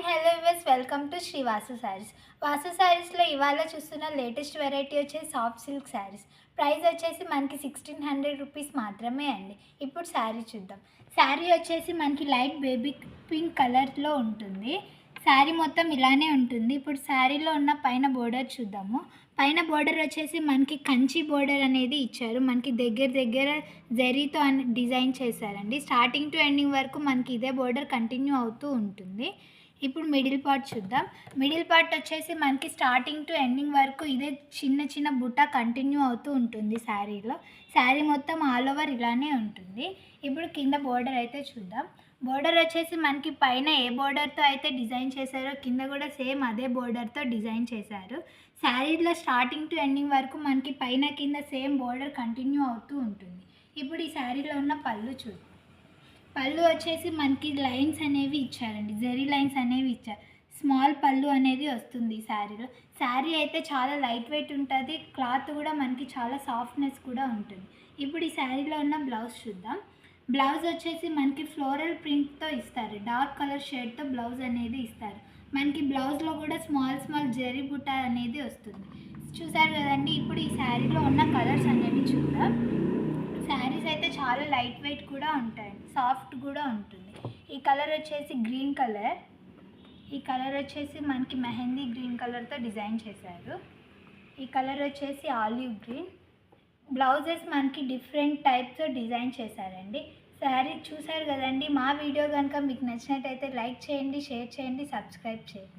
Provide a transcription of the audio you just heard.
Hello viewers, welcome to Shri Vasu saris. Vasu శారీస్లో ఇవాళ చూస్తున్న లేటెస్ట్ వెరైటీ వచ్చేసి సాఫ్ట్ సిల్క్ శారీస్. ప్రైస్ వచ్చేసి మనకి 1600 రూపీస్ మాత్రమే అండి. ఇప్పుడు శారీ చూద్దాం. శారీ వచ్చేసి మనకి లైట్ బేబీ పింక్ కలర్లో ఉంటుంది. శారీ మొత్తం ఇలానే ఉంటుంది. ఇప్పుడు శారీలో ఉన్న పైన బోర్డర్ చూద్దాము. పైన బోర్డర్ వచ్చేసి మనకి కంచి బోర్డర్ అనేది ఇచ్చారు. మనకి దగ్గర జరీతో డిజైన్ చేశారండి. స్టార్టింగ్ టు ఎండింగ్ వరకు మనకి ఇదే బోర్డర్ కంటిన్యూ అవుతూ ఉంటుంది. ఇప్పుడు మిడిల్ పార్ట్ చూద్దాం. మిడిల్ పార్ట్ వచ్చేసి మనకి స్టార్టింగ్ టు ఎండింగ్ వరకు ఇదే చిన్న బుట్ట కంటిన్యూ అవుతూ ఉంటుంది శారీలో. శారీ మొత్తం ఆల్ ఓవర్ ఇలానే ఉంటుంది. ఇప్పుడు కింద బోర్డర్ అయితే చూద్దాం. బోర్డర్ వచ్చేసి మనకి పైన ఏ బోర్డర్తో అయితే డిజైన్ చేశారో కింద కూడా సేమ్ అదే బోర్డర్తో డిజైన్ చేశారు. శారీలో స్టార్టింగ్ టు ఎండింగ్ వరకు మనకి పైన కింద సేమ్ బోర్డర్ కంటిన్యూ అవుతూ ఉంటుంది. ఇప్పుడు ఈ శారీలో ఉన్న పళ్ళు చూద్దాం. పళ్ళు వచ్చేసి మనకి లైన్స్ అనేవి ఇచ్చారండి, జరీ లైన్స్ అనేవి ఇచ్చారు. స్మాల్ పళ్ళు అనేది వస్తుంది ఈ శారీలో. శారీ అయితే చాలా లైట్ వెయిట్ ఉంటుంది. క్లాత్ కూడా మనకి చాలా సాఫ్ట్నెస్ కూడా ఉంటుంది. ఇప్పుడు ఈ శారీలో ఉన్న బ్లౌజ్ చూద్దాం. బ్లౌజ్ వచ్చేసి మనకి ఫ్లోరల్ ప్రింట్తో ఇస్తారు. డార్క్ కలర్ షేడ్తో బ్లౌజ్ అనేది ఇస్తారు. మనకి బ్లౌజ్లో కూడా స్మాల్ జరీ బుట్ట అనేది వస్తుంది. చూసారు కదండి. ఇప్పుడు ఈ శారీలో ఉన్న కలర్స్ అనేవి చూద్దాం. శారీస్ అయితే చాలా లైట్ వెయిట్ కూడా ఉంటాయండి, సాఫ్ట్ కూడా ఉంటుంది. ఈ కలర్ వచ్చేసి గ్రీన్ కలర్. ఈ కలర్ వచ్చేసి మనకి మెహందీ గ్రీన్ కలర్తో డిజైన్ చేశారు. ఈ కలర్ వచ్చేసి ఆలివ్ గ్రీన్. బ్లౌజెస్ మనకి డిఫరెంట్ టైప్స్తో డిజైన్ చేశారండి. శారీ చూసారు కదండి. మా వీడియో కనుక మీకు నచ్చినట్టయితే లైక్ చేయండి, షేర్ చేయండి, సబ్స్క్రైబ్ చేయండి.